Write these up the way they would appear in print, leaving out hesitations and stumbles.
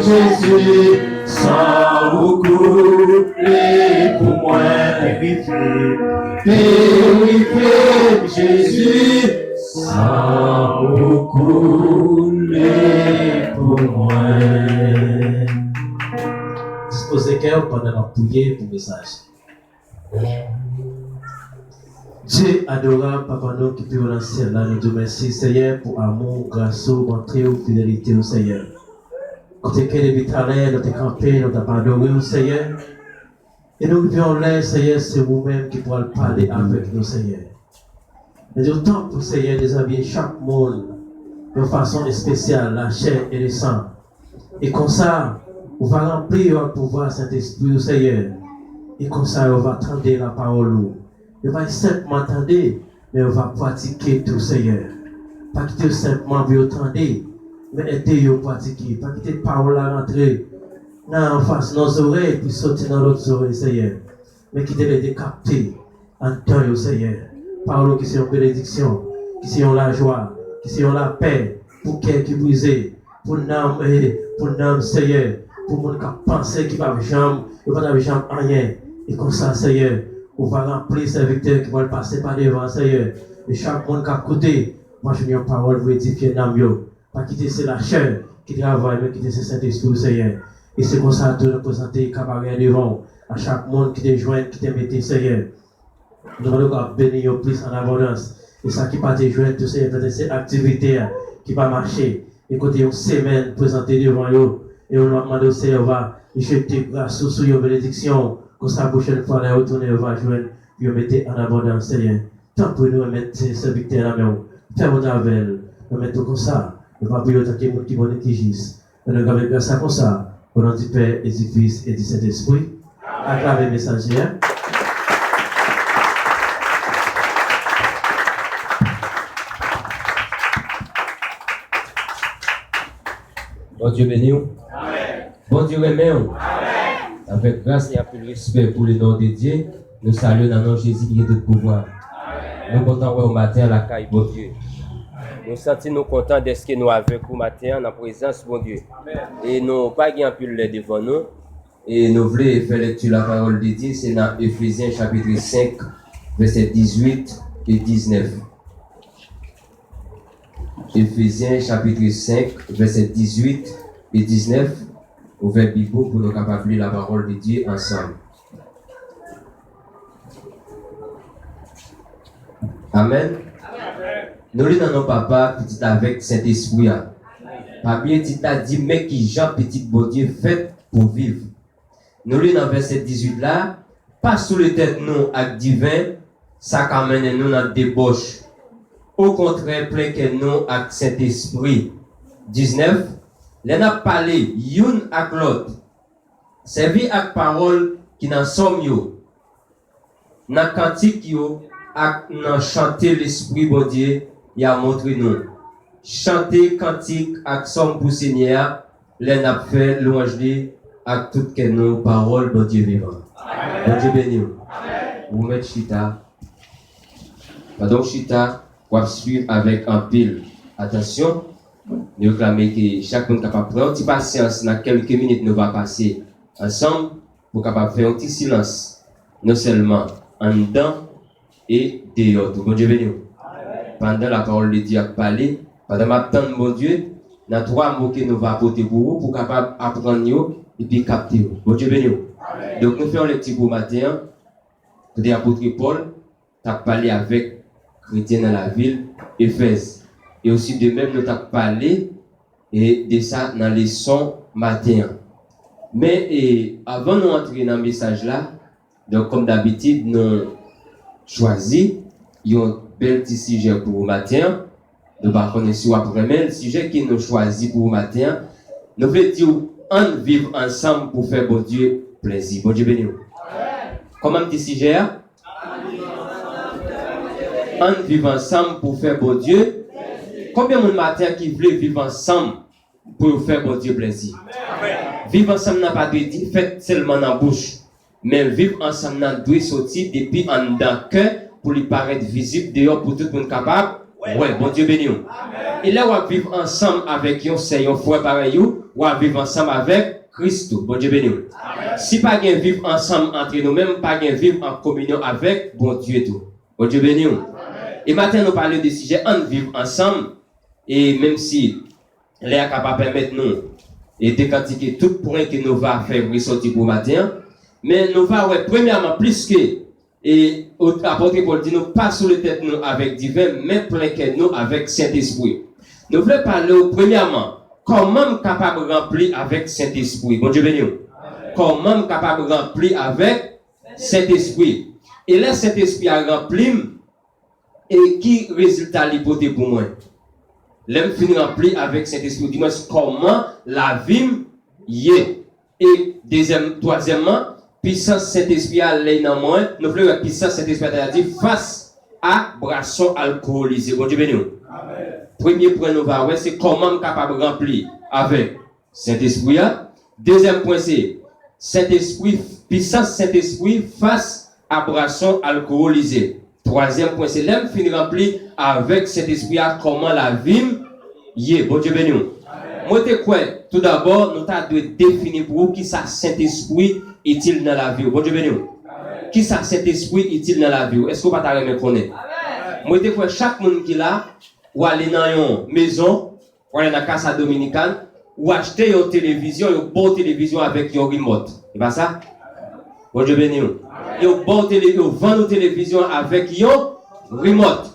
Jésus, sans beaucoup, pour moi, purifié, Jésus, sans beaucoup, pour moi. Disposez cœur pendant la prière pour le message. Dieu adorable, Papa, nous qui vivons dans le ciel, là, nous te remercions, Seigneur, pour amour, grâce, bonté, fidélité au Seigneur. Quand tu es depuis tout à l'heure, nous t'es campé, nous t'as adoré au Seigneur. Et nous vivons là, Seigneur, c'est vous-même qui pourrez parler avec nous, Seigneur. Mais autant pour Seigneur, déshabiller chaque monde de façon spéciale, la chair et le sang. Et comme ça, on va remplir le pouvoir Saint-Esprit au Seigneur. Et comme ça, on va attendre la parole. On va simplement attendre, mais on va pratiquer tout, Seigneur. Pas quitter simplement pour attendre, mais aider à pratiquer. Pas quitter la parole à rentrer en face de nos oreilles, puis sortir dans l'autre oreille, Seigneur. Mais quitter les décapter en temps, Seigneur. Parole qui sont une bénédiction, qui sont la joie, qui sont la paix, pour cœur qui brisé, pour l'âme, Seigneur, pour mon qui penser qui va jamais, il va pas jamais rien. Et comme ça, Seigneur, on va remplir ces victoires qui vont passer par devant, Seigneur. Et chaque monde qui a côté, moi je viens en parole pour édifier l'âme. Pas quitter c'est la chair qui travaille, mais quitter c'est Saint-Esprit, Seigneur. Et c'est comme ça que nous présenter cabaret devant à chaque monde qui te joint, qui te mette, Seigneur. Nous allons bénir plus en abondance. Et ça qui va te joindre, toutes ces activités qui vont marcher. Et côté une semaine présentée devant eux. Et on va demander au Seigneur, on va jeter grâce sur une bénédiction. Comme ça, la prochaine fois, on va retourner, on va joindre, puis on va mettre en abondance, Seigneur. Tant pour nous mettre ce victoire à la main. Fais-moi avec elle. On va mettre comme ça. On va prier autant que les gens qui vont nous gissent. On va garder grâce comme ça. Au nom du Père et du Fils et du Saint-Esprit. Acclamez le messager. Bon Dieu béni. Amen. Bon Dieu aimé. Amen. Avec grâce et un peu de respect pour le nom de Dieu, nous saluons dans le nom de Jésus qui est de pouvoir. Amen. Nous comptons au matin la caille, bon Dieu. Nous sentons nous contents d'être que nous avec vous matin en présence, bon Dieu. Amen. Et nous pas un peu devant nous. Et nous voulons faire lecture la parole de Dieu, c'est dans Éphésiens chapitre 5, versets 18 et 19. Éphésiens chapitre 5, versets 18 et 19. Ouvert Bible pour nous capables de lire la parole de Dieu ensemble. Amen. Nous lisons nos papas petit avec Saint-Esprit. Papier dit a dit mais qui Jean petit bon Dieu fait pour vivre. Nous lisons dans verset 18 là, pas sous les têtes nous avec divin, ça amène nous dans débauche. Au contraire, plein que nous avec Saint-Esprit. 19. Les n'a parlé, youn ak l'autre. Servi ak parole qui n'en somme yo. Nan cantique yo, ak nan chanter l'Esprit bon Dieu, y a montré nous. Chanter cantique ak somme pour Seigneur, les n'a fait louange li ak tout que nous parole bon Dieu vivant. Bon Dieu béni. Vous mettez chita. Pardon chita. Pour suivre avec un pile. Attention, nous réclamons que chaque monde capable de prendre une petite patience. Dans quelques minutes, nous allons passer ensemble pour capable faire un petit silence. Non seulement en dedans et dehors. Bon Dieu béni. Pendant la parole de Dieu a parlé, pendant ma temps, mon Dieu, dans 3 mots que nous allons apporter pour vous, pour capable apprendre et puis capter. Bon Dieu béni. Donc nous faisons le petit pour matin. L'apôtre Paul a parlé avec chrétien dans la ville, Éphèse. Et aussi de même, nous avons parlé et de ça dans les sons matin. Mais avant de nous entrer dans le message là, donc comme d'habitude, nous choisi un bel petit sujet pour vous matin. Nous ne connaissons pas après, mais le sujet que nous choisi pour vous matin, nous voulons dire, on vivre ensemble pour faire bon Dieu plaisir. Bon Dieu béni. Comment petit sujet? On vit ensemble pour faire bon Dieu. Combien de matin qui veulent vivre ensemble pour faire bon Dieu plaisir? Vivre ensemble n'a pas de dire fait seulement dans la bouche, mais vivre ensemble doit sortir depuis en dans cœur pour lui paraître visible dehors pour tout le monde capable. Ouais, bon Dieu béni. Et là, on va vivre ensemble avec eux, c'est un frère pareil, on va vivre ensemble avec Christ. Bon Dieu béni. Si pas de vivre ensemble entre nous-mêmes, pas de vivre en communion avec bon Dieu tout. Bon Dieu béni. Et maintenant, nous parlons des sujets en vivre ensemble. Et même si les capable permettre nous et décortiquer tout point que nous va faire ressortir pour matin, mais nous va premièrement plus que et apôtre Paul dit nous pas sous les têtes nous avec divin mais plein que nous avec Saint-Esprit. Nous voulons parler premièrement comment capable remplir avec Saint-Esprit. Bon Dieu béni. Comment capable remplir avec Saint-Esprit. Et là Saint-Esprit a rempli et qui résultat l'hypothèse pour moi. L'homme finit rempli avec Saint-Esprit. Dis-moi comment la vie y est. Et troisièmement, puissance Saint-Esprit à l'aide dans moi. Nous voulons la puissance Saint-Esprit à dire face à boisson alcoolisée. Bon Dieu béni. Premier point nous va voir c'est comment capable remplir avec Saint-Esprit. Deuxième point c'est Saint-Esprit, puissance Saint-Esprit face à boisson alcoolisée. Troisième point, c'est l'homme finit rempli avec cet esprit à comment la vie y est. Bon Dieu béni. Moi, te quoi? Tout d'abord, nous avons définir pour vous qui ça Saint-Esprit est-il dans la vie. Bon Dieu béni. Qui ça Saint-Esprit est-il dans la vie? Est-ce que vous ne pouvez pas me connaître? Moi, te quoi? Chaque monde qui là, ou aller dans une maison, ou aller dans la casa dominicale, ou acheter une télévision, une bonne télévision avec une remote. C'est pas ça? Bon Dieu béni. Et au bon vend une télévision avec un remote.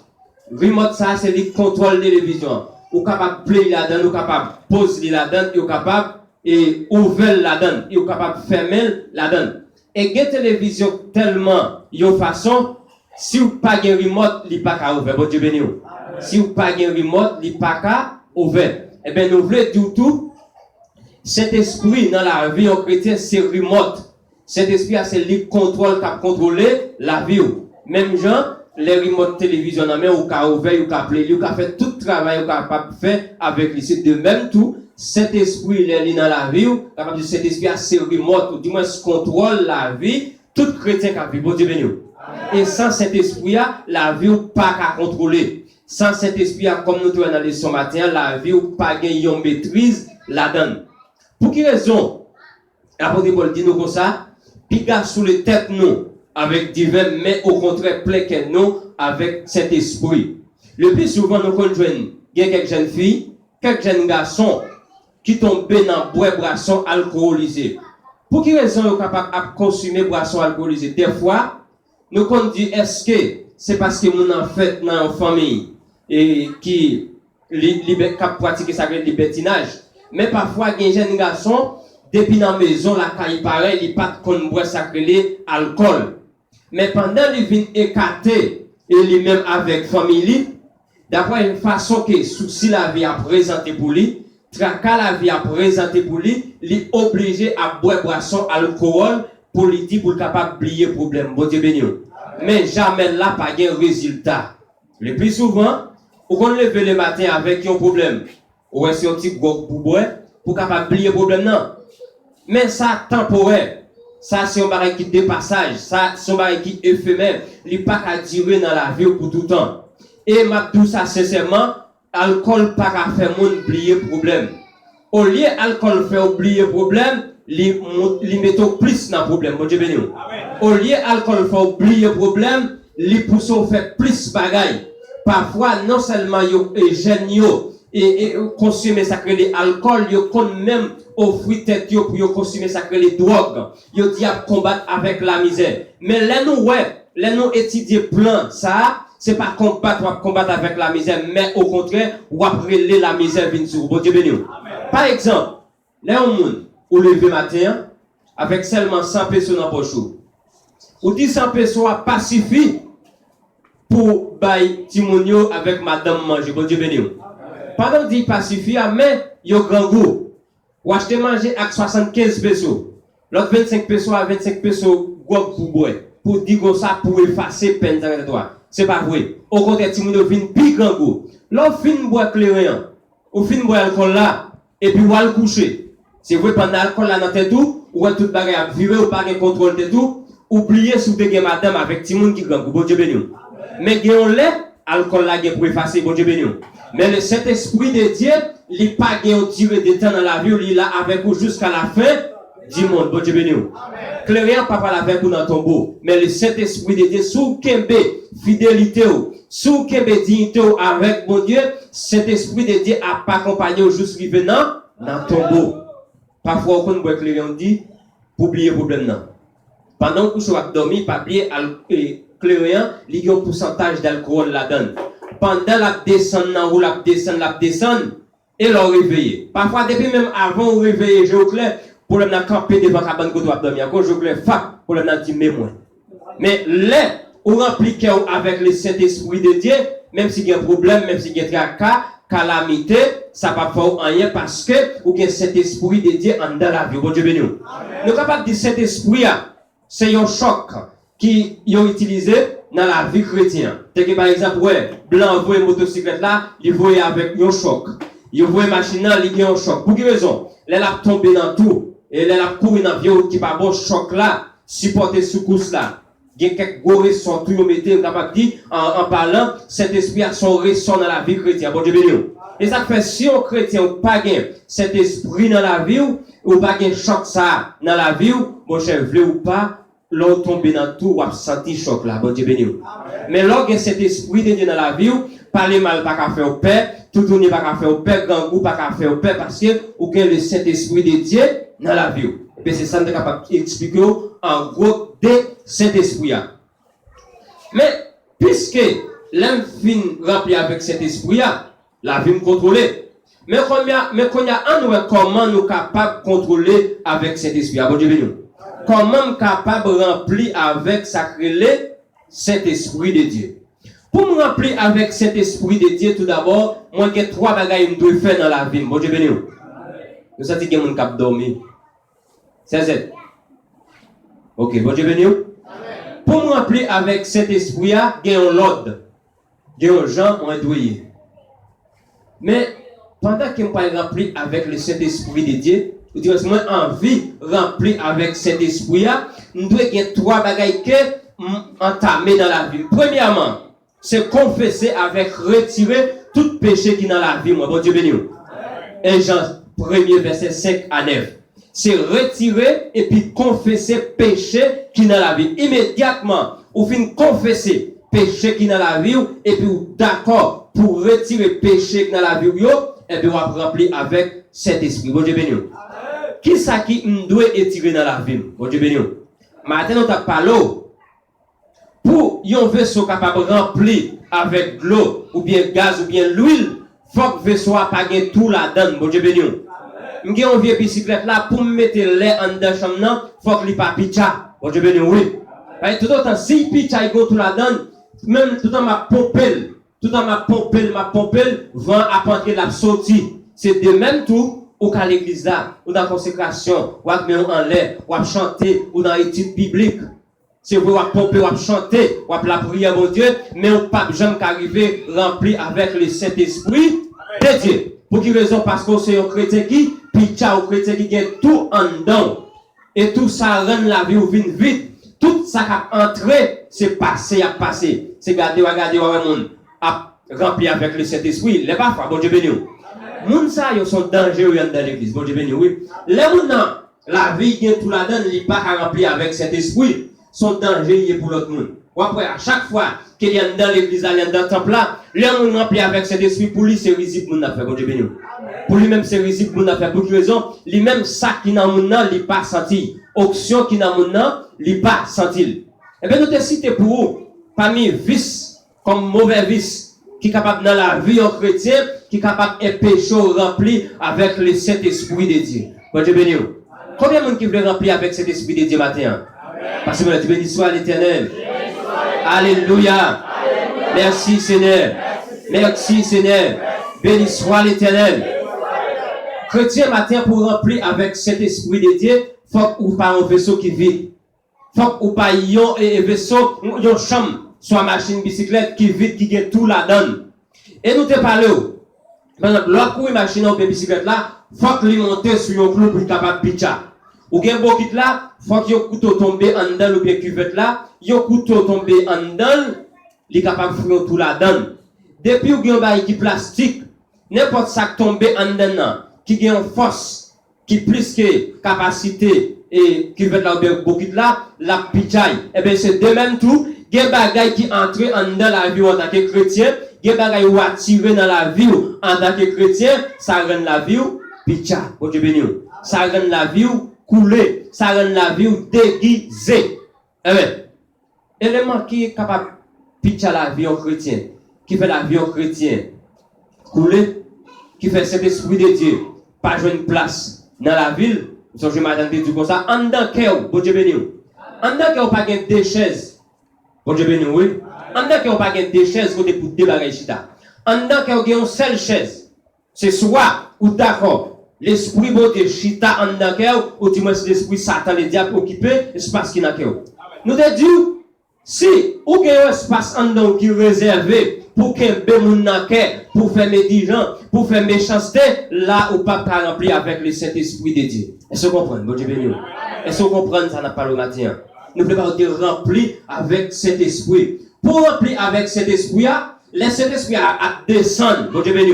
Remote ça c'est le contrôle de télévision. Ou capable play là-dedans, ou capable poser là-dedans, ou capable et ouvrir là-dedans, ou capable fermer là-dedans. Et une télévision tellement yon façon si ou pas un remote, il pas qu'à ouvrir. Bon Dieu béni. Si ou pas un remote, il pas qu'à ouvrir. Eh bien nous voulons dire tout cet esprit dans la vie en chrétien c'est remote. Cet esprit a c'est le contrôle qui a contrôlé la vie. Même gens, les remote télévision en main ou qu'a ouvert ou qu'a play, ou qu'a fait tout travail ou capable faire avec lui. C'est de même tout, cet esprit il est dans la vie, capable de cet esprit a c'est remote ou du moins contrôle la vie, tout chrétien qui a vu. Bon Dieu béni. Et sans cet esprit la vie ou pas qu'à contrôler. Sans cet esprit comme nous trouvons dans les leçon matin, la vie ou pas gagner une maîtrise là-dedans. Pour quelle raison? L'apôtre Paul dit nous comme ça. Piga sous les têtes nous avec divin, mais au contraire plein que nous avec cet esprit. Le plus souvent nous conjoignons quelques jeunes filles, quelques jeunes garçons qui tombent dans boisson alcoolisée. Pour quelle raison ils sont capables de consommer boisson alcoolisée? Des fois, nous qu'on dit est-ce que c'est parce que nous en fait dans une famille et qui pratique ça le libertinage, mais parfois il y a des jeunes garçons depuis dans la maison, la caille pareil, il pas qu'on boit sacré alcool. Mais pendant les vins écartés et lui-même avec famille, d'après une façon que souci la vie a présenté pour lui, tracas la vie a présenté pour lui, il est obligé à boire boisson alcool pour lui dire pour capable oublier problème. Bon Dieu béni. Mais jamais là pas de résultat. Le plus souvent, on lève le matin avec un problème. Ou est-ce un petit gros pour boire pour capable oublier problème non. Mais ça temporaire, ça c'est un baril qui dépassage, ça c'est un baril qui éphémère, il n'est pas qu'à durer dans la vie pour tout le temps. Et ma tout ça sincèrement, alcool pas qu'à faire moun oublier problème. Au lieu alcool fait oublier problème, il met plus dans problème. Bon Dieu béni. Au lieu alcool fait oublier problème, il pousse faire plus bagaille. Parfois non seulement yo et géniaux et consommer sacré alcool, yo kon même offrir tête yo pour yo consommer sacré les drogues, yo dit à combattre avec la misère. Mais là nous étudier plan ça, c'est pas combattre avec la misère, mais au contraire, ou après la misère vient sur. Bon Dieu béni. Par exemple, là on monde au lever matin avec seulement 100 pesos dans poche. Ou dit 100 pesos pas suffit pour bailler timonio avec madame manger. Bon Dieu béni. Pendant dit pas suffit mais yo grand goût. Ou acheter manger avec 75 pesos. L'autre 25 pesos à 25 pesos gros pour boire. Pour dire comme ça pour effacer peine de toi. C'est pas vrai. Au contraire, timonio vient plus grand goût. L'autre fin boire clairement. Ou fin boire alcool là et puis ou al coucher. C'est vrai pendant alcool là dans tête tout ou tout bagarre à vivre ou pas de contrôle de tout, oublier sous de madame avec timoun qui grand goût. Bon Dieu béni. Mais gagne lait alcool là pour effacer, bon Dieu béni. Mais le Saint-Esprit de Dieu, il n'est pas tiré de temps dans la vie, il est là avec vous jusqu'à la fin du monde, bon Dieu béni. Clairement, papa avec vous dans le tombeau. Mais le Saint-Esprit de Dieu, sous Kembe, fidélité, sous Kembe, dignité avec mon Dieu, Saint-Esprit de Dieu a pas accompagné jusqu'à venant dans le tombeau. Parfois, on peut clairement dit, pour oublier le problème. Non. Pendant que vous avez dormi, pas oublier clairement, il y a un pourcentage d'alcool là-dedans. Pendant la descente, la descente, et l'on réveille. Parfois, depuis même avant de réveiller, je vous clair, pour le camper devant la cabane que vous avez dormi. Quand je vous clair, pour le dire, mais moi. Mais là, on remplit avec le Saint-Esprit de Dieu, même s'il y a un problème, même s'il y a un tracas, calamité, ça ne va pas faire rien parce que ou que cet esprit de Dieu en dans la vie. Bon Dieu béni. Nous sommes capables de dire cet esprit, c'est un choc qui est utilisé dans la vie chrétienne. Par exemple, blanc voit une motocyclette là, il voit avec un choc. Il voit une machine là, il y a un choc. Pour quelle raison? Elle a tombé dans tout. Et elle a couru dans le qui va bon choc là, supporter secousse là. Il y a quelques gros ressons, tout le monde capable de dire, en parlant, cet esprit a son ressort dans la vie chrétienne. Bon Dieu béni. Et ça fait, si un chrétien n'a pas cet esprit dans la vie, ou pas un choc ça dans la vie, mon cher, vle ou pas, l'on tombe dans tout, ou a senti choc là. Bon Dieu béni. Mais lorsque cet esprit de Dieu dans la vie, parler mal pas qu'à faire au père, tout tourner pas qu'à faire au père, grand goût pas qu'à faire au père, parce que, ou que le Saint-Esprit de Dieu dans la vie. Et puis c'est ça que je suis capable d'expliquer en gros de cet esprit. Mais, puisque l'homme fin rempli avec cet esprit, la vie me contrôler. Mais quand il y a un comment nous capables de contrôler avec cet esprit. Bon Dieu béni. Comment nous capables de remplir avec sacré cet esprit de Dieu. Pour me remplir avec cet esprit de Dieu, tout d'abord, moi j'ai 3 bagages que je dois faire dans la vie. Bon Dieu béni. Nous savons que mon cap dormir. C'est ça. Ok, bon Dieu béni. Pour me remplir avec cet esprit, il y a un l'ordre. Il y a un gens, on doyer. Mais pendant que je suis rempli avec le Saint-Esprit de Dieu, je dis que moi envie rempli avec cet esprit, nous devons avoir 3 bagages que entamer dans la vie. Premièrement, c'est confesser avec retirer tout péché qui est dans la vie. Moi, bon Dieu béni. Et Jean 1er verset 5 à 9. C'est retirer et puis confesser péché qui est dans la vie. Immédiatement, vous finissez confesser péché qui est dans la vie et puis d'accord pour retirer péché qui est dans la vie et puis vous remplir avec cet esprit. Bon Dieu béni. Qui ça qui doit étirer dans la vie? Bon Dieu béni. Maintenant, nous avons parlé pour un vaisseau capable de remplir avec de l'eau ou bien gaz ou bien l'huile, il faut que le vaisseau n'a pas tout là-dedans. Bon Dieu béni. J'ai une vieille bicyclette là pour me mettre l'air en dedans chambre, il faut que il pas pitcha. Bon Dieu béni, oui. Tout autant si pitcha il go tout là-dedans, même tout en ma pompelle, ma pompelle, vent à entrer la sortie. C'est de même tout ou à l'église là, ou dans la consécration, ou à mettre en l'air, ou à chanter, ou dans l'étude biblique. C'est vous à pomper, ou à chanter, ou à la prière mon Dieu, mais on pas jamais qu'arriver rempli avec le Saint-Esprit de Dieu. Pour quelle raison? Parce que c'est un chrétien qui pitcha ou chrétien qui gagne tout en dedans. Et tout ça rend la vie ou vine vite. Tout ça qui a entré, c'est passé à passer. C'est garder, monde à remplir avec le Saint-Esprit. Les parfois, bon Dieu béni. Moun ça, ils sont dangereux dans l'église. Bon Dieu béni, oui. Les moun la vie qui est tout là-dedans, il n'est pas à remplir avec cet esprit. Sont dangereux pour l'autre monde. Ou après, à chaque fois qu'il y a dans l'église, il y a dans le temple là, les moun rempli avec cet esprit, pour lui, c'est risible moun a fait. Bon Dieu béni. Pour lui-même, c'est risible moun a fait. Pour quelle raison? Lui-même, ça qui n'a moun nan, il pas senti. Option qui n'a moun nan, il pas senti. Eh bien, nous te cité pour vous, parmi vices, comme mauvais vices, qui est capable dans la vie en chrétien, qui est capable de péché rempli avec le Saint-Esprit de Dieu. Bon Dieu béni. Combien de monde qui veut remplir avec cet Esprit de Dieu matin? Parce que tu bénis soit l'Éternel. Alléluia. Merci Seigneur. Merci Seigneur. Béni soit l'Éternel. Chrétien matin pour remplir avec cet Esprit de Dieu, faut ou pas un vaisseau qui vide. Faut ou pas un vaisseau, une chambre. Soit machine bicyclette qui vide, qui gagne tout là-dedans. Et nous te parlons. Par exemple, lorsqu'on une machine ou une bicyclette là, faut que lui monte sur un clou pour être capable de pitcher. Ou bien bokit là, faut que le couteau tombe en dedans ou bien cuvette là, le couteau tombe en dedans, il est capable de faire tout là-dedans. Depuis qu'il y a un bail qui plastique, n'importe ça qui tombe en dedans, qui a une force, qui plus que capacité et qui veut la beaucoup de là, la pichaille. Et bien c'est de même tout, il y a des bagailles qui entrent en dans la vie en tant que chrétien, il y a des bagailles qui attirent dans la vie en tant que chrétien, ça rend la vie pichaille. Bon Dieu béni. Ça rend la vie couler, ça rend la vie déguisée. Eh bien, élément qui est capable de pichailler la vie en chrétien, qui fait la vie en chrétien couler, qui fait cet esprit de Dieu, pas jouer une place dans la ville, je m'attends de dire comme ça, en dedans cœur, bon Dieu béni. En dedans cœur, pas gagner des chaises. Bon Dieu béni, oui. En dedans cœur, pas gagner des chaises côté pour débarrasser chita. En dedans cœur, gagner une seule chaise. C'est soit ou d'accord, l'esprit bon Dieu chita en dedans cœur, ou du moins l'esprit Satan, le diable occupé, l'espace qui n'a cœur. Nous te disons, si ou gagne un espace en dedans qui est réservé pour qu'un bémoun n'a pour faire médisant, pour faire méchanceté, là où pas rempli avec le Saint-Esprit de Dieu. Est-ce que vous comprenez? Bon Dieu béni. Est-ce que vous comprenez ça n'a pas le matin? Nous voulons pas être remplis avec cet esprit. Pour remplir avec cet esprit, le Saint-Esprit a descendre. Bon Dieu béni.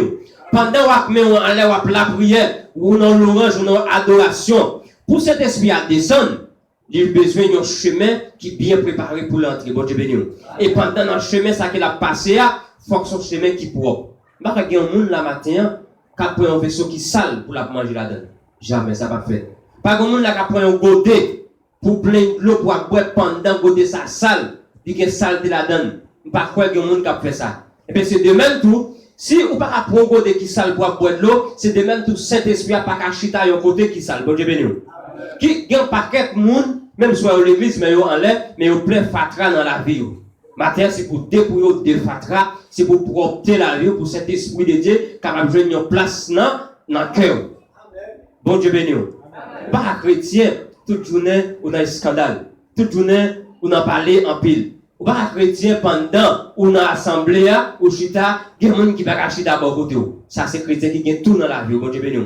Pendant qu'on met en l'air la prière, ou dans l'orange, ou dans l'adoration, pour cet esprit à descendre, il a besoin d'un chemin qui est bien préparé pour l'entrée. Bon Dieu béni. Et pendant le chemin, ça qu'il a passé, il faut que son chemin qui est propre. Il y a un monde là matin qui a pris un vaisseau qui sale pour la manger là-dedans. Jamais ça va faire. Pas un monde là qui a pris un godet pour plein de l'eau pour boire pendant godet ça sale. Il y a saleté là-dedans. Pas quoi qu'il y a un monde qui a fait ça. Et bien c'est de même tout. Si ou pas prendre un godet qui sale pour boire de l'eau, c'est de même tout Saint-Esprit a pas caché à un côté qui sale. Bon Dieu béni. Qui y a un paquet de monde, même soit à l'église, mais en l'air, mais au plein fatra dans la vie. Matin, c'est pour dépouiller des fatra, c'est pour propter la vie, pour cet esprit de Dieu, capable de jouer une place dans le cœur. Bon Dieu béni. Pas chrétien, toute journée, on a un scandale. Toute journée, on a parlé en pile. Pas chrétien pendant, on a assemblée, ou chita, il y a des gens qui va chita d'abord côté. Ça, c'est chrétien qui gagne tout dans la vie. Bon Dieu béni.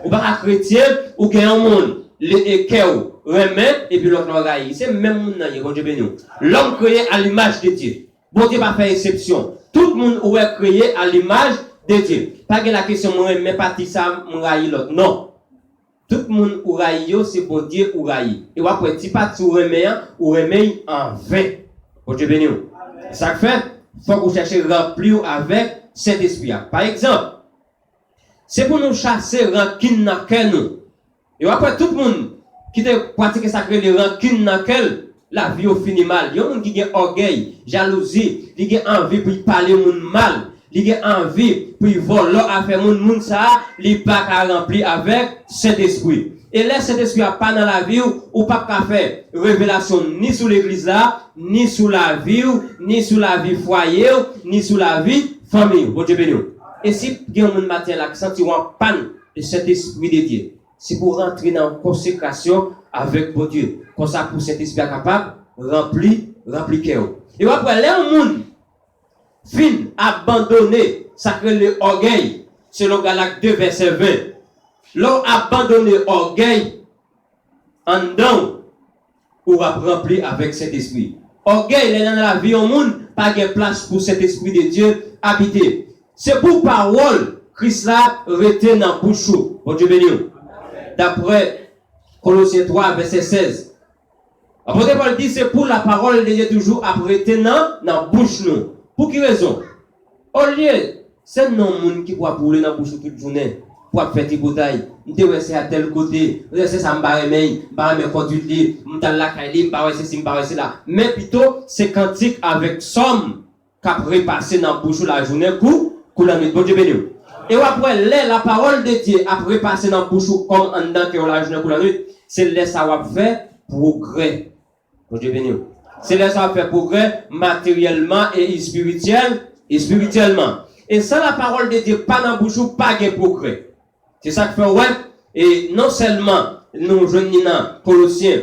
Ou pas chrétien, ou qu'il y a un monde. Les cœurs remettent et puis l'autre l'oreille. C'est même monde là, bon Dieu béni. L'homme créé à l'image de Dieu. Bon Dieu va faire exception. Tout le monde est créé à l'image de Dieu. Pas que la question mais pas ça m'raille l'autre. Non. Tout le monde raille c'est bon Dieu ou raille. Et après ti pas tout remet en vain. Bon Dieu béni. Ça fait faut que vous cherchez remplir avec cet esprit. Par exemple, c'est pour nous chasser rancune dans cœur nous. Et après tout le monde qui te pratique ça crée les rancunes dans quel la vie au fini mal. Il y a monde qui a orgueil, jalousie, qui a envie pour parler monde mal, qui a envie pour voler à faire monde ça, il pas à remplir avec cet esprit. Et là cet esprit a pas dans la vie ou pas qu'à faire révélation ni sur l'église là, ni sur la vie, ni sur la vie foyer, ni sur la vie famille. Bon Dieu béni. Et si il y a un monde matin là qui senti en panne de cet esprit de Dieu, c'est pour rentrer dans la consécration avec bon Dieu. Comme ça, pour cet esprit capable, remplir cœur. Et après, les gens fin abandonné, ça crée le orgueil, selon Galates 2, verset 20. L'on abandonné orgueil, en dedans, ou rempli avec cet esprit. Orgueil, dans la vie au monde, pas de place pour cet esprit de Dieu habiter. C'est pour parole, Christ là, retient dans la bouche. Bon Dieu béni. D'après Colossiens 3, verset 16. Apôtre Paul dit, c'est pour la parole de Dieu toujours apprêtée dans la bouche nous. Pour quelle raison? Au lieu, c'est non monde qui pourra brûler dans la bouche toute journée, pour faire des bouteilles. Nous c'est à tel côté, c'est ça, me conduit, me là. Mais plutôt, c'est cantique avec somme qu'après passer dans la bouche la journée, la nuit. Bon Dieu béni. Et après, la parole de Dieu, après passer dans la bouche comme en dedans que la journée pour la nuit, c'est là ça va faire progrès. Bon Dieu béni. C'est là ça va faire progrès matériellement et spirituellement. Et sans la parole de Dieu, pas dans la bouche, pas de progrès. C'est ça que fait ouais. Et non seulement, nous jeunes dans Colossiens,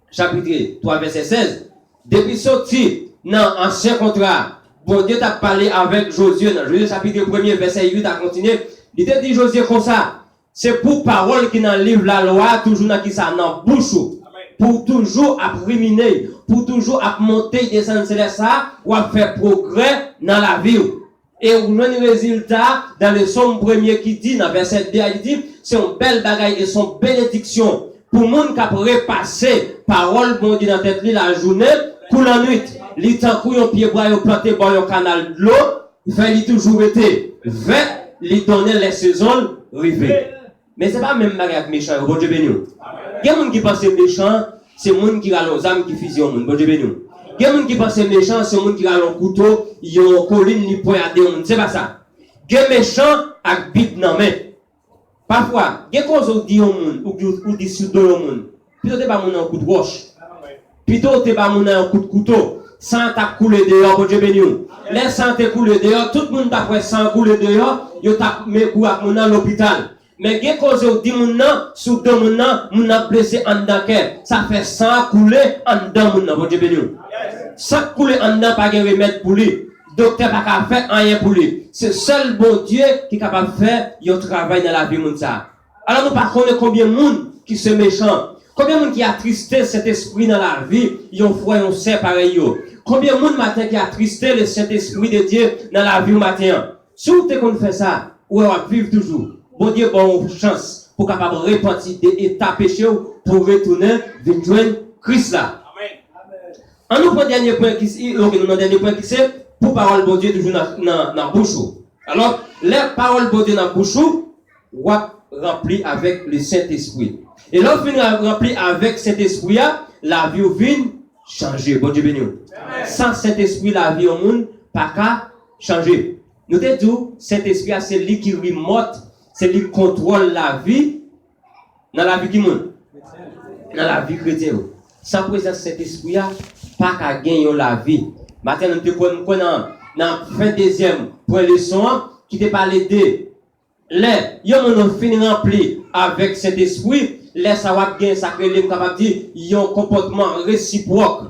chapitre 3, verset 16, depuis sorti dans l'ancien contrat, bon Dieu t'a parlé avec Josué, dans Josué chapitre 1er, verset 8, à continuer. Il t'a dit Josué comme ça. C'est pour parole qui dans le livre la loi, toujours dans qui ça, dans bouche. pour toujours à ruminer, pour toujours à monter, descendre, c'est ça, ou à faire progrès dans la vie. Et on a un résultat dans le psaume premier qui dit, dans verset 2, il dit, c'est une belle bagaille et son bénédiction pour monde qui a repassé parole bon Dieu dans tête la journée, pour la nuit. Les temps où yon pied bois, yon planté bon yon canal de l'eau, il fait toujours été vert, il donner les saisons rivées. Mais c'est pas même bagaille méchant, bon Dieu béni. Il y a des gens qui pensent méchant, c'est les gens qui ont les âmes qui fusillent au monde, bon Dieu béni. Il y a des gens qui pensent méchant, c'est les gens qui ont un couteau, ils ont colline, ils poignardent au monde, c'est pas ça. Il y a des méchants avec bite dans la main. Parfois, il y a des choses qui disent au monde, ou disent sur le monde. Plutôt, tu n'as pas un coup de roche. Plutôt, tu n'as pas un coup de couteau. Sans t'a coulé dehors, pour Dieu béni. Les sang t'a coulé dehors, tout le monde t'a fait sang coulé dehors, il t'a mis coup à mon à l'hôpital. Mais il y a des choses qui disent, sous deux mon a blessé en dedans. Ça fait sang couler en dedans, pour Dieu béni. Sang couler en dedans, pas de remède pour lui. Docteur n'a pas faire rien pour lui. C'est seul bon Dieu qui est capable de faire un travail dans la vie de ça. Alors nous ne connaissons combien de monde qui sont méchants. Combien de monde qui a attristé cet esprit dans la vie, ils ont foi et ont sait pareil. Combien de monde matin qui a attristé le Saint-Esprit de Dieu dans la vie matin. Si vous qu'on fait ça, vous allez vivre toujours. Bon Dieu, bonne chance pour capable repentir des états péchés pour retourner vers joindre Christ là. Amen. On nous prend dernier point qui c'est pour parole bon Dieu toujours dans bouche. Alors, les paroles bon Dieu dans bouche, on rempli avec le Saint-Esprit. Et lorsqu'on est rempli avec Saint-Esprit, la vie vient changer. Bon Dieu béni. Sans Saint-Esprit, la vie au monde pas qu'à changer. Nous te disons, Saint-Esprit, c'est lui qui remote, c'est lui qui contrôle la vie dans la vie du monde. Dans la vie chrétienne. Sans présence Saint-Esprit, pas qu'à gagner la vie. Maintenant, nous te connaissons dans fin deuxième point leçon qui te parle de les yon fini rempli avec Saint-Esprit, les savoir gagner ça que les capable dire ils ont un comportement réciproque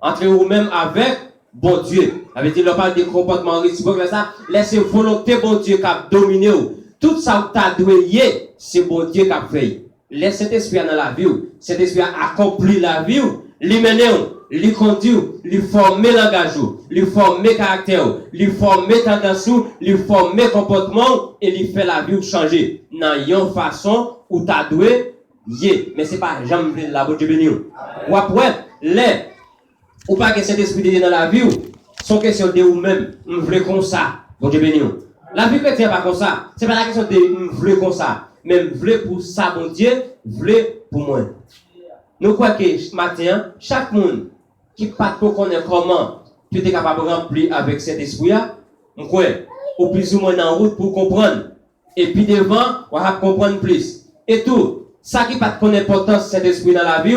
entre vous-même avec bon Dieu. Avec dit, on parle de comportement réciproque, ça, laissez volonté bon Dieu qui a dominé. Tout ça que tu as doué, c'est bon Dieu qui a fait. Laissez cet esprit dans la vie. Cet esprit a accompli la vie. Lui mener, lui conduire, lui former langage, lui former caractère, lui former tendance, lui former comportement et lui faire la vie changer. Dans une façon où tu as doué, mais ce n'est pas jamais la bonne Dieu béni. Ou après, les ou pas que cet esprit de Dieu dans la vie, sont question de vous-même, vous voulez comme ça, bon Dieu béni. La vie chrétienne pas comme ça, c'est pas la question de vous voulez comme ça, mais vous voulez pour ça, bon Dieu, vous voulez pour moi. Nous croyons que matin, chaque monde qui pas pour connaître comment tu es capable de remplir avec cet esprit-là, nous croyons, ou plus ou moins en route pour comprendre. Et puis devant, on va comprendre plus. Et tout, ça qui pas connaître l'importance de cet esprit dans la vie,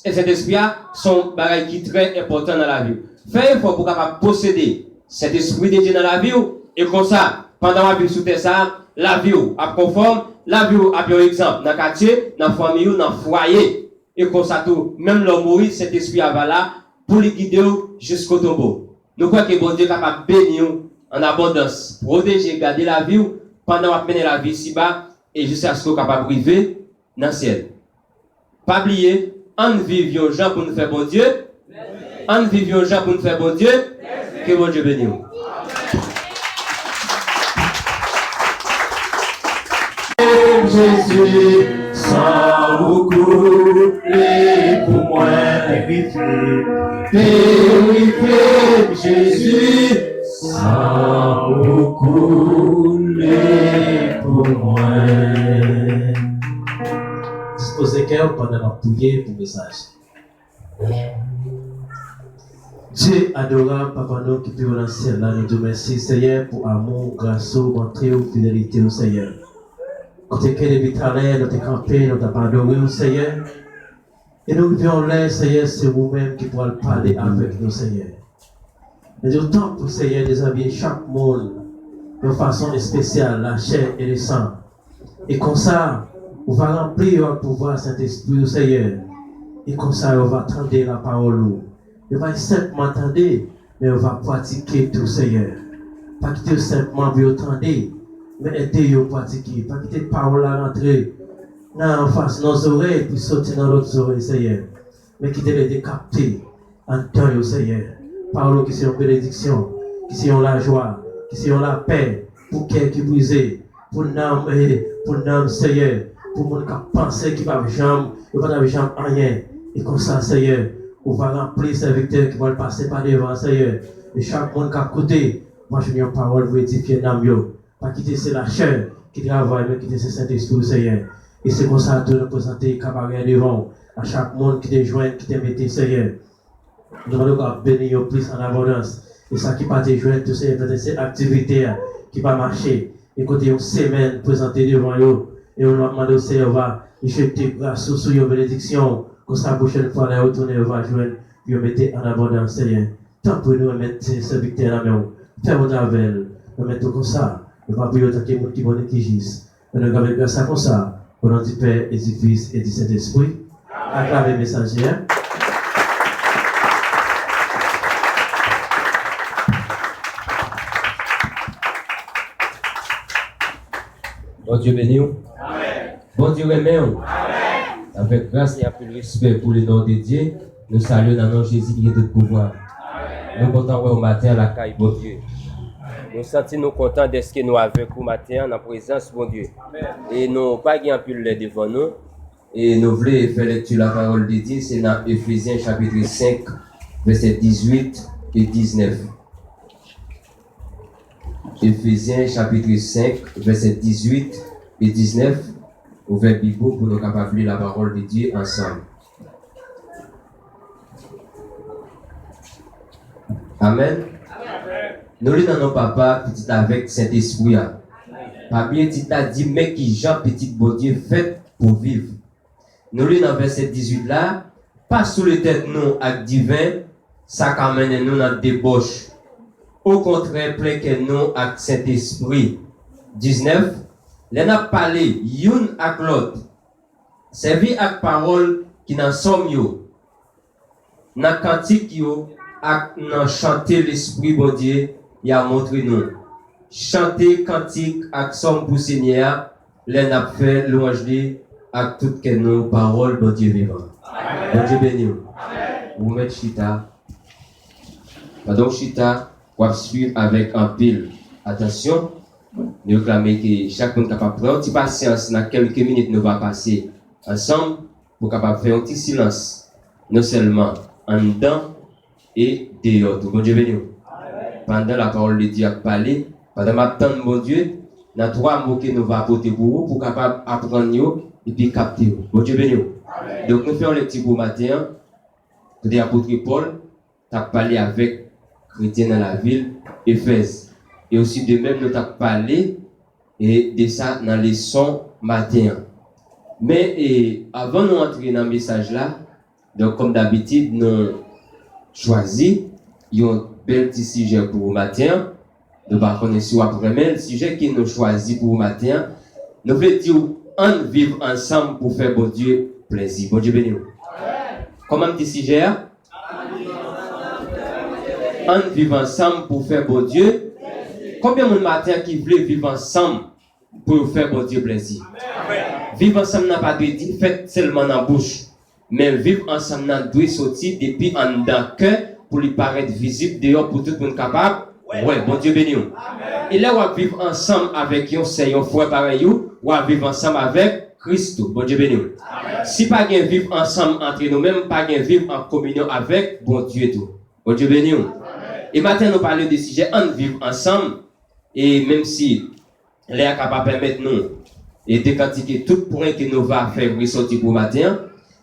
et cet esprit-là, sont des choses qui sont très importants dans la vie. Faites effort pour capable posséder cet esprit de Dieu dans la vie, et comme ça, pendant la vie sous terre, ça, la vie a conforme, la vie a par exemple dans le quartier, dans la famille, dans le foyer. Et comme ça, tout, même l'homme mourir, cet esprit va là pour les guider jusqu'au tombeau. Nous croyons que bon Dieu est capable de bénir en abondance, protéger, garder la vie pendant qu'on mener la vie ici-bas et jusqu'à ce qu'on soit capable de vivre dans le ciel. Pas oublier, en vivant gens pour nous faire bon Dieu, en vivant gens pour nous faire bon Dieu, que bon Dieu bénisse. Jésus, sans beaucoup, les pour moi purifié, Jésus, sans beaucoup, les pour moi. Disposez cœur pendant la prière pour le message. Dieu adorable, Papa nous qui vit dans le ciel, là, nous te remercions, Seigneur, pour amour, grâce, bonté, fidélité au Seigneur. Quand tu es depuis tout à l'heure, nous t'es campé, nous t'as pardonné au Seigneur. Et nous vivons là, Seigneur, c'est vous-même qui pourrez parler avec nous, Seigneur. Mais du temps pour Seigneur, déshabiller chaque monde de façon spéciale, la chair et le sang. Et comme ça, on va remplir le pouvoir Saint-Esprit au Seigneur. Et comme ça, on va attendre la parole. On va simplement attendre, mais on va pratiquer tout, Seigneur. Pas quitter simplement pour attendre. Mais aidez-vous à pratiquer, pas quitter parole à rentrer en face nos oreilles, puis sauter dans l'autre oreille, Seigneur. Mais qui te les capter en temps, Seigneur. Parole qui sont une bénédiction, qui sont la joie, qui sont la paix, pour cœur qui brisé, pour l'âme, Seigneur, pour mon qui penser qui va jamais, qui va jamais rien. Et comme ça, Seigneur, on va remplir ces victoires qui vont passer par devant, Seigneur. Et chaque monde qui a côté, moi je viens en parole pour édifier l'âme. Pas quitter c'est la chair qui travaille, mais quitter c'est Saint-Esprit, Seigneur. Et c'est comme ça que nous présenter cabaret devant à chaque monde qui te joint, qui te mette, Seigneur. Nous allons bénir plus en abondance. Et ça qui va te joindre, toutes ces activités qui vont marcher. Et côté une semaine présentée devant eux. Et on va demander au Seigneur, va jeter grâce sur une bénédiction. Comme ça, la prochaine fois, on va retourner, on va joindre, puis on mettre en abondance, Seigneur. Tant pour nous mettre ces victoires à la main. Fais-moi avec elle. On met tout comme ça. On va prier autant que les gens qui vont nous gissent. On va garder grâce comme ça. Au nom du Père et du Fils et du Saint-Esprit. Acclamez les messagers. Bon Dieu béni. Bon Dieu remet. Avec grâce et un peu de respect pour le nom de Dieu, nous saluons dans le nom de Jésus qui est de pouvoir. Nous comptons au matin la caille, bon Dieu. Nous sentons nous contents d'être que nous avec vous matin en présence, bon Dieu. Et nous pas un peu devant nous. Et nous voulons faire lecture la parole de Dieu, c'est dans Éphésiens chapitre 5, versets 18 et 19. Éphésiens chapitre 5, versets 18 et 19. Ouvert Bible pour nous capables de lire la parole de Dieu ensemble. Amen. Nous lisons nos papas petit avec Saint-Esprit. Pas bien dit dit mais qui Jean petit bon Dieu fait pour vivre. Nous lisons dans verset 18 là, pas sous les têtes nous avec divin, ça amène nous dans débauche. Au contraire, plein que nous avec Saint-Esprit. 19. Les n'a parlé youn ak l'autre. Servi ak parole qui n'en somme yo. Nan cantique yo ak nan chanter l'esprit bon Dieu y a montré nous. Chanter cantique ak somme pour Seigneur, les n'a fait louange li ak tout que nos paroles bon Dieu vivant. Bon Dieu béni. Vous mettez chita. Pardon chita, vous suivre avec un pile. Attention. Nous réclamons que chaque monde capable de prendre une petite patience dans quelques minutes nous va passer ensemble pour capable faire un petit silence non seulement en dedans et dehors. Bon Dieu béni. Pendant la parole de Dieu a parlé, pendant ma temps mon Dieu, dans trois mots que nous va apporter pour vous pour capable apprendre et puis capter. Bon Dieu béni. Donc nous faisons le petit pour matin. Que l'apôtre Paul a parlé avec chrétiens dans la ville Éphèse. Et aussi de même, nous avons parlé de ça dans les sons matin. Mais avant de nous entrer dans le message là, donc comme d'habitude, nous choisi un bel petit sujet pour vous matin. Nous ne connaissons pas après, mais le sujet que nous choisi pour vous matin, nous voulons dire, on vivre ensemble pour faire bon Dieu plaisir. Bon Dieu béni. Comment petit sujet? On vivre ensemble pour faire bon Dieu. Combien de matin qui veulent vivre ensemble pour faire bon Dieu plaisir? Vivre ensemble n'a pas de dire fait seulement dans la bouche, mais vivre ensemble n'a doit sortir depuis en dedans cœur pour lui paraître visible dehors pour tout le monde capable. Ouais, bon Dieu béni. Et là, on va vivre ensemble avec un c'est un frère pareil, on va vivre ensemble avec Christ. Bon Dieu béni. Si pas gain vivre ensemble entre nous-mêmes, pas gain vivre en communion avec bon Dieu tout. Bon Dieu béni. Et maintenant, nous parlons de sujet on vivre ensemble. Et même si les capables permettre nous et décortiquer tout point que nous va faire ressortir pour matin,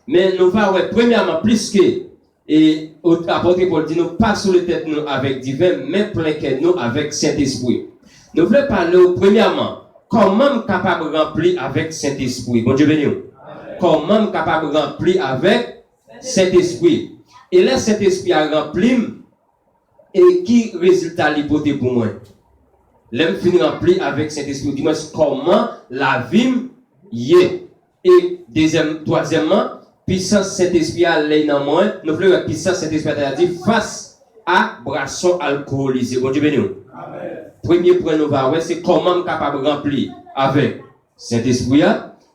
mais nous va premièrement plus que et apôtre Paul dit nous pas sous les têtes nous avec divin mais plein que nous avec Saint-Esprit. Nous voulons parler premièrement comment capable remplir avec Saint-Esprit. Bon Dieu béni. Comment capable remplir avec Saint-Esprit. Et là Saint-Esprit a rempli et qui résultat l'hypothèse pour moi? L'homme finit rempli avec Saint-Esprit. Dis-moi comment la vie y est. Et troisièmement, puissance Saint-Esprit à l'aide dans moi. Nous voulons la puissance Saint-Esprit à dire face à boisson alcoolisée. Bon Dieu béni. Premier point nous va voir, c'est comment capable de remplir avec Saint-Esprit.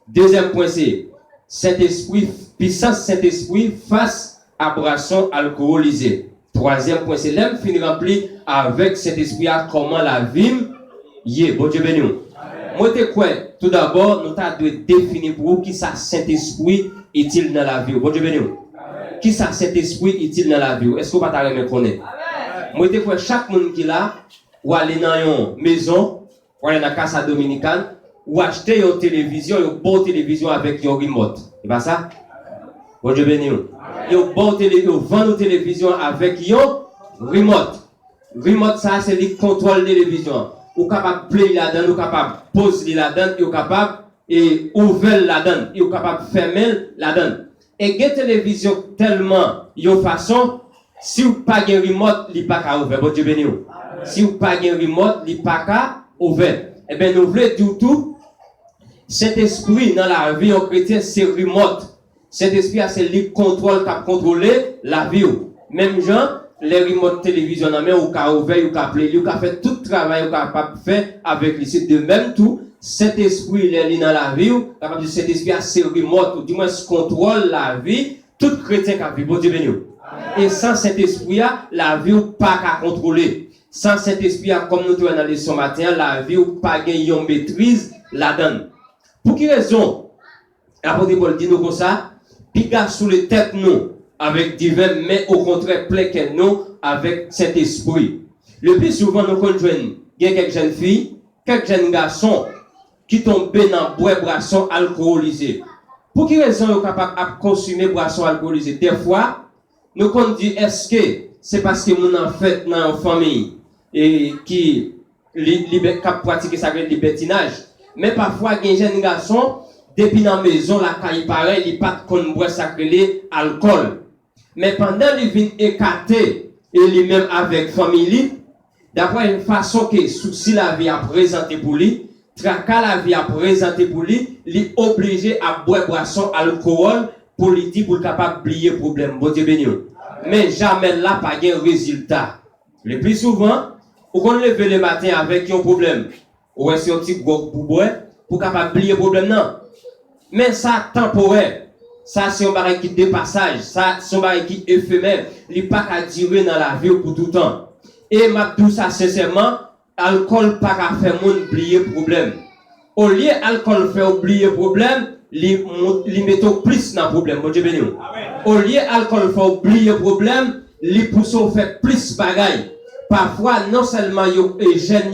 Deuxième point, c'est Saint-Esprit, puissance Saint-Esprit face à boisson alcoolisée. Troisième point, c'est l'homme fin rempli avec Saint-Esprit, comment la vie y est. Bon Dieu béni. Moi, je crois, tout d'abord, nous devons définir pour vous qui ça Saint-Esprit est-il dans la vie. Bon Dieu béni. Qui ça Saint-Esprit est-il dans la vie? Est-ce que vous ne pouvez pas me connaître? Moi, je crois, chaque monde qui est là, ou aller dans une maison, ou aller dans la casa dominicane, ou acheter une télévision, une bonne télévision avec un remote. C'est pas ça? Bon Dieu béni. Une bonne télévision, vendre une télévision avec un remote. Remote, ça, c'est le contrôle de la télévision. Ou capable de play là-dedans, ou capable de poser là-dedans, ou capable de ouvrir là-dedans, ou capable de fermer là-dedans. Et une télévision tellement, de façon, si vous n'avez pas de remote, il n'est pas qu'à ouvrir. Bon Dieu béni. Si vous n'avez pas de remote, il n'est pas qu'à ouvrir. Eh bien, nous voulons dire tout. Cet esprit dans la vie en chrétien, c'est remote. Cet esprit, c'est le contrôle qui a contrôlé la vie. Même gens, les remote télévision, ou qui a ouvert, ou qui a play, ou qui a fait tout le travail, ou qui a capable de faire avec lui. C'est de même tout. Cet esprit, il est dans la vie, capable de cet esprit, c'est remote, ou du moins, contrôle la vie. Tout chrétien qui a vu. Bon Dieu béni. Et sans cet esprit, la vie n'est pas qu'à contrôler. Sans cet esprit, comme nous avons analysé ce matin, la vie n'est pas qu'à maîtrise là-dedans. Pour quelle raison? L'apôtre Paul dit nous comme ça, piga sous les têtes nous avec divin, mais au contraire, plaquez nous avec cet esprit. Le plus souvent, nous conjoignons, il y a quelques jeunes filles, quelques jeunes garçons qui tombent dans boire boisson alcoolisée. Pour quelle raison ils sont capables de consommer boisson alcoolisée? Des fois, nous qu'on dit, est-ce que c'est parce que nous en fait dans une famille et qui pratique ça le libertinage? Mais parfois, il y a des jeunes garçons, depuis dans la maison, la caille pareil, ils ne pas qu'on boit sacré alcool. Mais pendant qu'ils viennent écarter, et lui-même avec famille, d'après une façon que souci la vie a présenté pour lui, tracas la vie a présenté pour lui, il est obligé à boire boisson alcool pour lui dire pour capable oublier le problème. Bon Dieu béni. Mais jamais là, pas de résultat. Le plus souvent, on lève le matin avec un problème. Ou est-ce un petit gros pour boire, pour capable oublier le problème, non. Mais ça, temporaire. Ça, c'est un baril qui dépassage. Ça, c'est un baril qui est éphémère. Il n'est pas qu'à durer dans la vie pour tout le temps. Et ma tout ça, sincèrement, l'alcool pas qu'à faire moun oublier le problème. Au lieu l'alcool fait oublier le problème, il met plus dans le problème. Bon Dieu béni. Au lieu l'alcool fait oublier le problème, il pousse faire plus bagaille. Parfois, non seulement les jeunes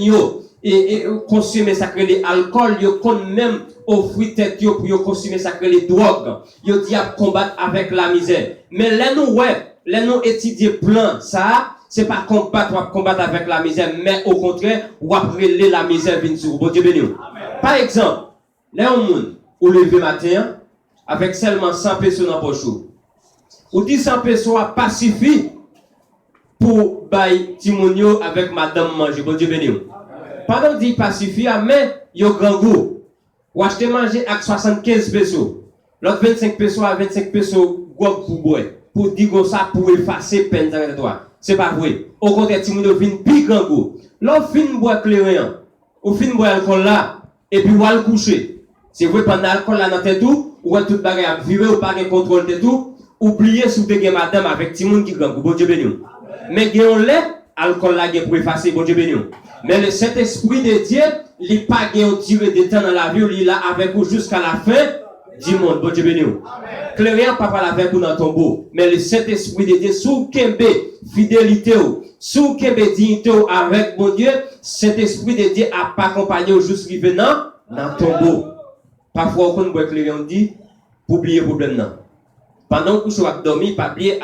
et consommer sacré l'alcool, ils ont même offrir tête pour consommer sacré les drogues. Ils disent combattre avec la misère. Mais là nous étudier plan ça, c'est pas combattre avec la misère, mais au contraire, ou après la misère vient sur. Bon Dieu béni. Par exemple, là on monde au lever matin avec seulement 100 pesos dans poche. Ou 10 100 pesos pas suffit pour bailler timonio avec madame manger. Bon Dieu béni. Pendant dit pas suffit, mais yo grand goût. Ou acheter manger avec 75 pesos. L'autre 25 pesos à 25 pesos gros pour boire. Pour dire comme ça pour effacer peine de toi. C'est pas vrai. Au contraire, timonio vient plus grand goût. L'autre fin boire clairement. Ou fin boire alcool là et puis ou al coucher. C'est vrai pendant alcool là dans tête tout, ou tout bagay à vivre ou pas de contrôle de tout, oublier sous te gen madame avec timon qui grand goût. Bon Dieu béni. Mais gen lait alcool là gen pour effacer. Bon Dieu béni. Mais le Saint-Esprit de Dieu, il n'est pas tiré de temps dans la vie, il est là avec vous jusqu'à la fin du monde. Bon Dieu béni. Clairement, papa la avec vous dans le tombeau. Mais le Saint-Esprit de Dieu, sous Kembe, fidélité, sous Kembe, dignité avec mon Dieu, Saint-Esprit de Dieu n'a pas accompagné jusqu'à venant dans le tombeau. Parfois, on peut clairement dire, pour oublier le problème. Pendant que vous avez dormi, pas oublier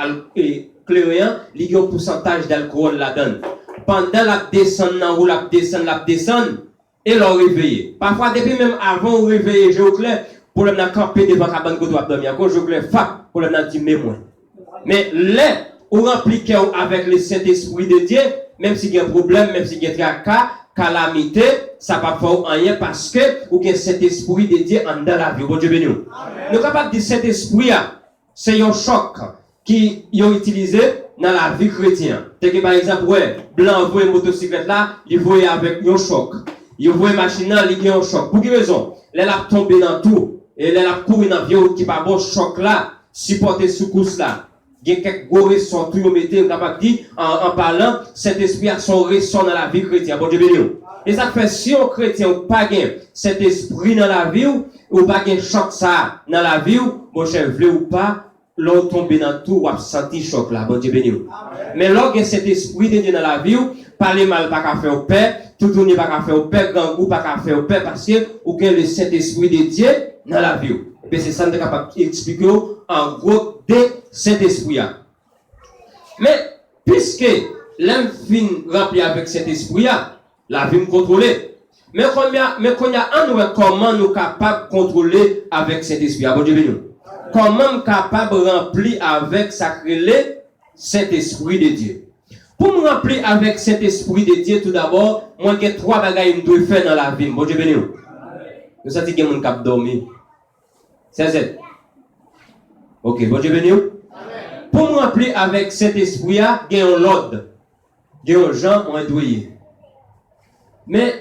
clairement, il y a un pourcentage d'alcool là-dedans. Pendant la descente, la descente, et l'on réveille. Parfois, depuis même avant de réveiller, je vous clair, pour le camper devant la cabane que vous avez dormi. Quand je vous clair, pour le dire, mais moi. Mais là, on remplit avec le Saint-Esprit de Dieu, même s'il y a un problème, même s'il y a un tracas, calamité, ça ne va pas faire rien parce que vous avez cet esprit de Dieu dans la vie. Bon Dieu béni. Nous sommes capables de dire cet esprit, c'est un choc qui ont utilisé dans la vie chrétienne. Par exemple, blanc voit une motocyclette là, il voit avec un choc. Il voit une machine là, il y a un choc. Pour quelle raison? Elle a tombé dans tout. Et là, la couru dans vieux qui pas bon choc là, supporter secousse là. Il y a quelques gros ressons tout vous mettez capable dire en parlant cet esprit a son ressort dans la vie chrétienne. Bon Dieu béni. Et ça fait si un chrétien ou pas gain cet esprit dans la vie ou pas gain choc ça dans la vie mon cher vle ou pas l'on tombe dans tout ou a senti choc là. Bon Dieu béni. Mais lorsque cet esprit de Dieu dans la vie parler mal pas qu'à faire au père, tout tourner pas qu'à faire au père, gangou pas qu'à faire au père parce que ou que le Saint-Esprit de Dieu dans la vie. Et puis c'est ça que je suis capable d'expliquer en gros de cet esprit-là. Mais, puisque l'homme fin rempli avec cet esprit-là, la vie me contrôler. Mais quand il y a un comment nous capables de contrôler avec cet esprit-là, bon Dieu béni. Comment nous capables de remplir avec sacré cet esprit de Dieu. Pour me remplir avec cet esprit de Dieu, tout d'abord, moi j'ai 3 bagages que je dois faire dans la vie. Bon Dieu béni. Nous savons que mon cap dormir. C'est ça. Ok, bon Dieu béni. Pour me remplir avec cet esprit-là, il y a un l'ordre. Il y a un gens, on doyer. Mais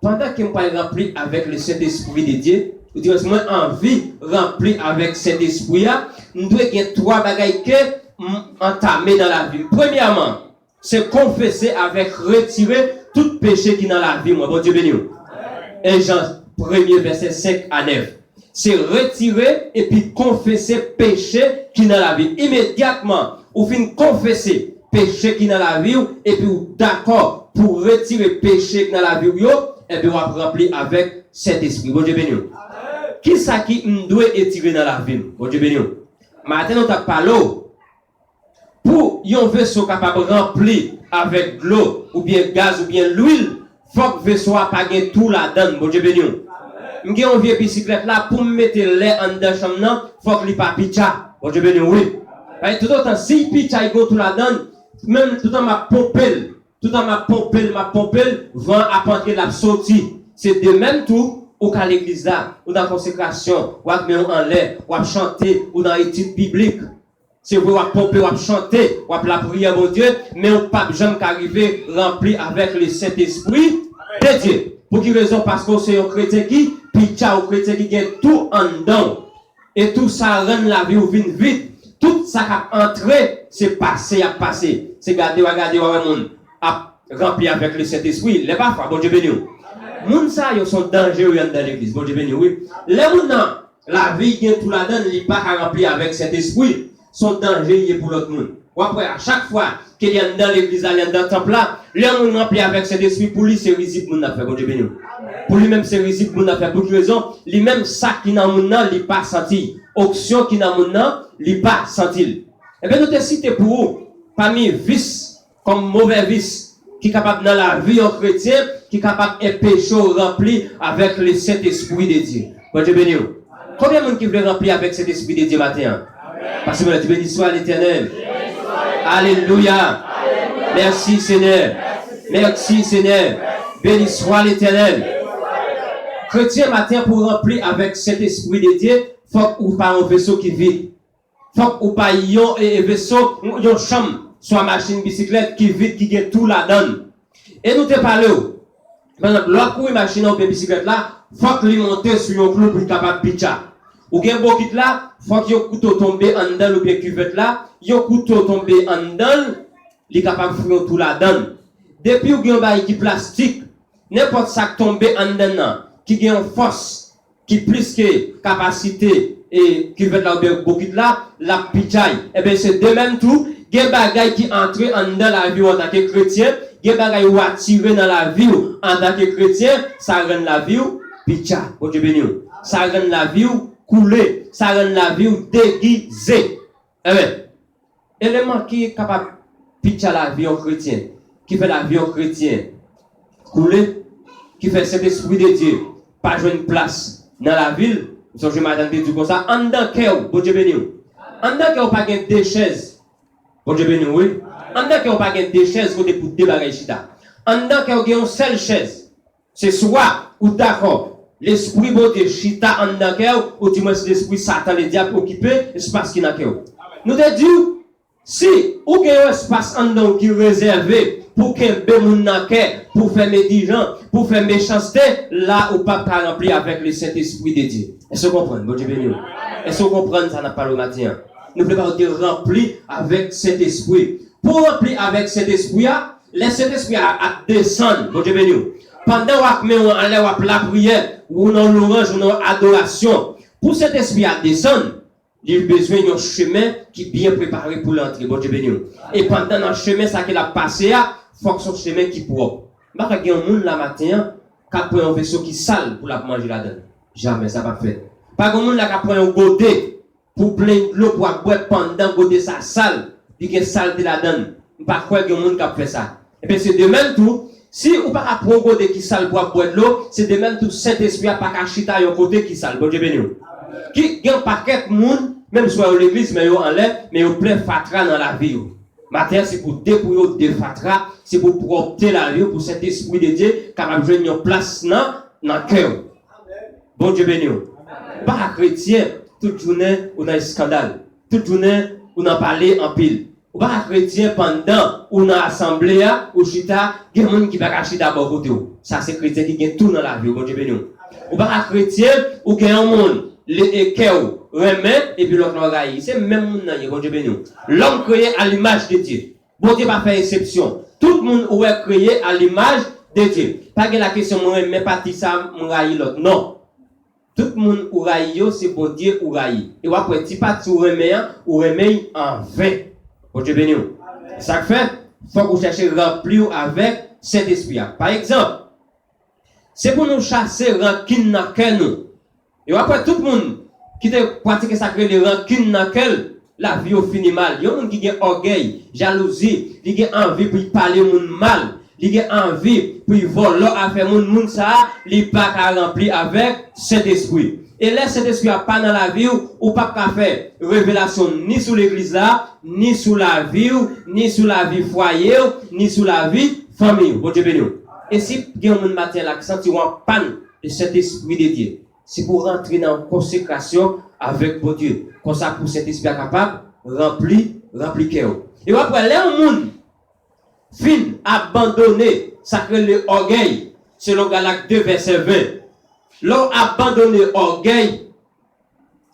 pendant que je suis rempli avec le Saint-Esprit de Dieu, je dis moi envie rempli avec cet esprit-là, nous devons avoir 3 bagages que entamer dans la vie. Premièrement, c'est confesser avec retirer tout péché qui est dans la vie. Moi, bon Dieu béni. Et Jean 1er verset 5 à 9. C'est retirer et puis confesser péché qui est dans la vie. Immédiatement, vous finissez confesser péché qui est dans la vie et puis vous d'accord pour retirer péché qui est dans la vie et puis vous remplir avec cet esprit. Bon Dieu béni. Qui ça qui doit étirer dans la vie? Bon Dieu béni. Maintenant, on t'a parlé pour un vaisseau capable de remplir avec de l'eau ou bien gaz ou bien l'huile, il faut que le vaisseau n'a pas tout là-dedans. Bon Dieu béni. J'ai une vieille bicyclette là pour me mettre l'air en dedans chambre, il faut que il pas pitcha. Bon Dieu béni, oui. Tout autant si pitcha il go tout là-dedans, même tout en ma pompelle, vent à entrer la sortie. C'est de même tout ou à l'église là, ou dans la consécration, ou à mettre en l'air, ou à chanter, ou dans l'étude biblique. C'est vous à pomper, ou à chanter, ou à la prière mon Dieu, mais on pas jamais qu'arriver rempli avec le Saint-Esprit de Dieu. Pour quelle raison? Parce que c'est un chrétien qui pitcha ou chrétien qui gagne tout en dedans. Et tout ça rend la vie ou vite vite. Tout ça qui a entré, c'est passé à passer. C'est garder, monde à remplir avec le Saint-Esprit. Les parfois, bon Dieu béni. Moun ça, ils sont dangereux dans l'église. Bon Dieu béni, oui. Les moun la vie qui est tout là-dedans, il n'est pas à remplir avec cet esprit. Sont dangereux pour l'autre monde. Ou après, à chaque fois qu'il y a dans l'église, il y a dans le temple là, les moun rempli avec cet esprit, pour lui, c'est risible moun a fait. Bon Dieu béni. Pour lui-même, c'est risible moun a fait. Pour quelle raison? Lui-même, ça qui n'a moun nan, il pas senti. Option qui n'a moun nan, il pas senti. Eh bien, nous te cité pour vous, parmi vices, comme mauvais vices, qui est capable dans la vie en chrétien, qui est capable de péché rempli avec le Saint-Esprit de Dieu. Bon Dieu béni. Combien de monde qui veut remplir avec cet Esprit de Dieu matin? Parce que tu bénis soit l'Éternel. Alléluia. Merci Seigneur. Merci Seigneur. Béni soit l'Éternel. Chrétien matin pour remplir avec cet Esprit de Dieu, faut ou pas un vaisseau qui vide. Faut ou pas un vaisseau, une chambre, soit machine bicyclette qui vide, qui gagne tout là-dedans. Et nous te parlons. Par exemple, lorsqu'on une machine ou une bicyclette là, faut que lui monter sur un clou pour être capable de pitcher. Ou bien bokit là, faut que le couteau tombe en dedans ou bien cuvette là, le couteau tombe en dedans, il est capable de faire tout là-dedans. Depuis ou bien bail qui plastique, n'importe ça qui tombe en dedans, qui a une force, qui plus que capacité et cuvette là ou bien bokit là, la pitchaille. Eh bien c'est de même tout, il y a des bagailles qui entrent en dedans la vie en tant que chrétien, il y a des bagailles qui attirent dans la vie en tant que chrétien, ça rend la vie pitcha. Bon Dieu béni. Ça rend la vie couler, ça rend la vie déguisée. Eh bien, élément qui est capable de pitcher la vie en chrétien, qui fait la vie en chrétien couler, qui fait cet esprit de Dieu, pas jouer une place dans la ville, je m'attends du comme ça, en dedans cœur, bon Dieu béni. En dedans cœur, pas gagner deux chaises, bon Dieu béni, oui. En dedans cœur, pas gagner deux chaises pour débarrasser chita. En dedans cœur, une seule chaise, c'est soit ou d'accord. L'esprit bon Dieu chita en dedans cœur, ou du moins l'esprit Satan, le diable occupé, c'est parce qu'il n'a cœur. Nous te dit, Si ou qu'il y a un espace en dedans qui est réservé pour qu'il y ait un pour faire médisant, pour faire méchanceté, là où pas rempli avec le Saint-Esprit de Dieu. Est-ce que vous comprenez? Bon Dieu béni. Est-ce que vous comprenez ça n'a pas le matin? Nous voulons pas être rempli avec cet esprit. Pour remplir avec cet esprit, le Saint-Esprit a descendre. Bon Dieu béni. Pendant qu'on met en l'air la prière, ou dans l'orange, ou dans l'adoration, pour cet esprit à descendre, il a besoin d'un chemin qui est bien préparé pour l'entrée. Bon Dieu béni. Et pendant le chemin, ça qu'il a passé, il faut que son chemin qui est propre. Il y a un monde là matin qui a pris un vaisseau qui sale pour la manger là-dedans. Jamais ça va faire. Pas un monde là qui a pris un godet pour plein de l'eau pour boire pendant godet ça sale. Il y a saleté là-dedans. Pas quoi qu'il y a un monde qui a fait ça. Et puis c'est de même tout. Si ou pas prendre un godet qui sale pour boire de l'eau, c'est de même tout Saint-Esprit a pas caché à un côté qui sale. Bon Dieu béni. Qui y a un paquet de monde, même soit à l'église, mais en l'air, mais au plein fatra dans la vie. Matin, c'est pour dépouiller des fatra, c'est pour propter la vie, pour cet esprit de Dieu, capable de jouer une place dans le cœur. Bon Dieu béni. Pas chrétien, toute journée, on a un scandale. Toute journée, on a parlé en pile. Pas chrétien pendant, on a assemblée, ou chita, il y a des gens qui va chita d'abord côté. Ça, c'est chrétien qui gagne tout dans la vie. Bon Dieu béni. Ou pas chrétien, ou qu'il y a un monde. Les équerres remettent et puis l'autre l'oreille. C'est même monde là, bon Dieu béni. L'homme créé à l'image de Dieu. Bon Dieu pas fait exception. Tout le monde est créé à l'image de Dieu. Pas que la question mais pas ça m'raille l'autre. Non. Tout le monde raille c'est bon Dieu ou raille. Et après ti pas tout remet en vain. Bon Dieu béni. Ça fait faut que vous cherchez remplir avec cet esprit. Par exemple, c'est pour nous chasser rancune dans cœur nous. Et après tout le monde qui te pratique ça crée les rancunes dans quel la vie au fini mal. Il y a monde qui a orgueil, jalousie, qui a envie pour parler monde mal, qui a envie pour voler à faire monde ça, il pas rempli avec cet esprit. Et là cet esprit a pas dans la vie ou pas qu'à faire révélation ni sur l'église là, ni sur la vie, ni sur la vie foyer, ni sur la vie famille. Bon Dieu béni. Et si il y a un monde matin là qui senti en panne de cet esprit de Dieu, c'est pour rentrer dans la consécration avec bon Dieu. Comme ça, pour cet esprit capable, rempli cœur. Et après, là, un monde fin abandonné, ça crée le orgueil. Selon Galates 2, verset 20. L'on abandonné orgueil,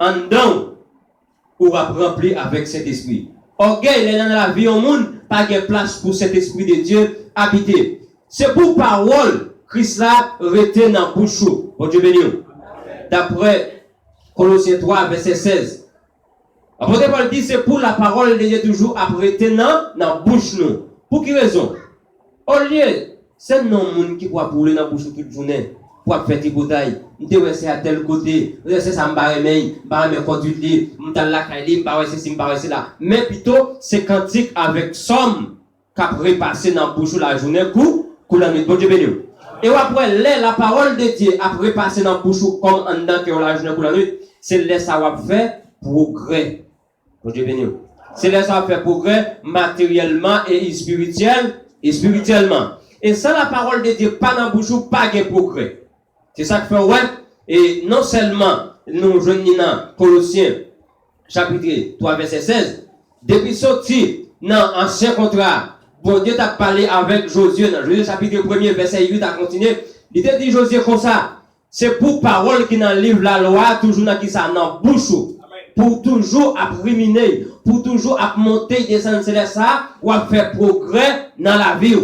en dedans, ou rempli avec cet esprit. Orgueil, là, dans la vie au monde, pas de place pour cet esprit de Dieu habiter. C'est pour parole, Christ là, retient dans la bouche. Bon Dieu béni. D'après Colossiens 3, verset 16. L'apôtre Paul dit c'est pour la parole de Dieu toujours apprêtée dans la bouche nous. Pour quelle raison? Au lieu, c'est non monde qui pourra brûler dans la bouche toute journée pour faire des bouteilles. Nous devons rester à tel côté. Nous devons ça me conduire li, m'tal la kaili, m'barrer là. Mais plutôt c'est cantique avec somme qu'a repasser dans la bouche la journée coup la nuit. Bon Dieu béni. Et après, la parole de Dieu, après passer dans la bouche comme en dedans que la journée pour la nuit, c'est là ça va faire progrès. Bon Dieu béni. C'est là ça va faire progrès matériellement et spirituellement. Et sans la parole de Dieu, pas dans la bouche, pas de progrès. C'est ça que fait ouais. Et non seulement, nous jeunes dans Colossiens, chapitre 3, verset 16, depuis sorti dans l'ancien contrat, bon Dieu t'a parlé avec Josué dans Josué chapitre 1er verset 8 à continuer. Il t'a dit Josué comme ça. C'est pour parole qui dans le livre la loi toujours dans qui ça dans bouche pour toujours appriminer, pour toujours monter descendre ça ou à faire progrès dans la vie.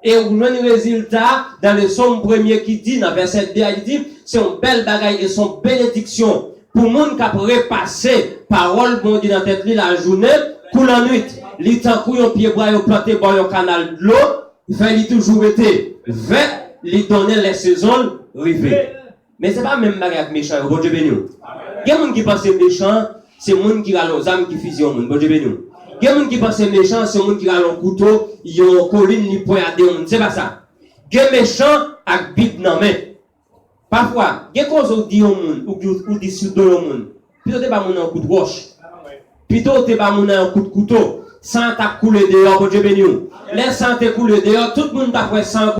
Et on a un résultat dans le psaume premier qui dit dans verset 2 il dit c'est une belle bagaille et son bénédiction pour monde qui a repasser parole bon Dieu dans tête la journée pour la nuit. Les temps où yon pied bois yon planté dans le canal de l'eau, il fait toujours été vert, il donner les saisons rivées. Mais c'est pas même bagarre méchant, bon Dieu béni. Il y a des gens qui pensent méchant, c'est les gens qui ont les âmes qui fusionnent, bon Dieu béni. Il y a des gens qui pensent méchant, c'est les gens qui ont un couteau, ils ont colline, ils poignardent, c'est pas ça. Il y a des méchants avec Bible dans la main. Parfois, il y a des choses qui disent ou disent sur le monde. Plutôt, tu n'es pas un coup de roche. Plutôt, tu n'es pas un coup de couteau. Sans t'a coulé dehors, bon Dieu béni. Laisse sans te couler dehors, tout le monde t'a fait sans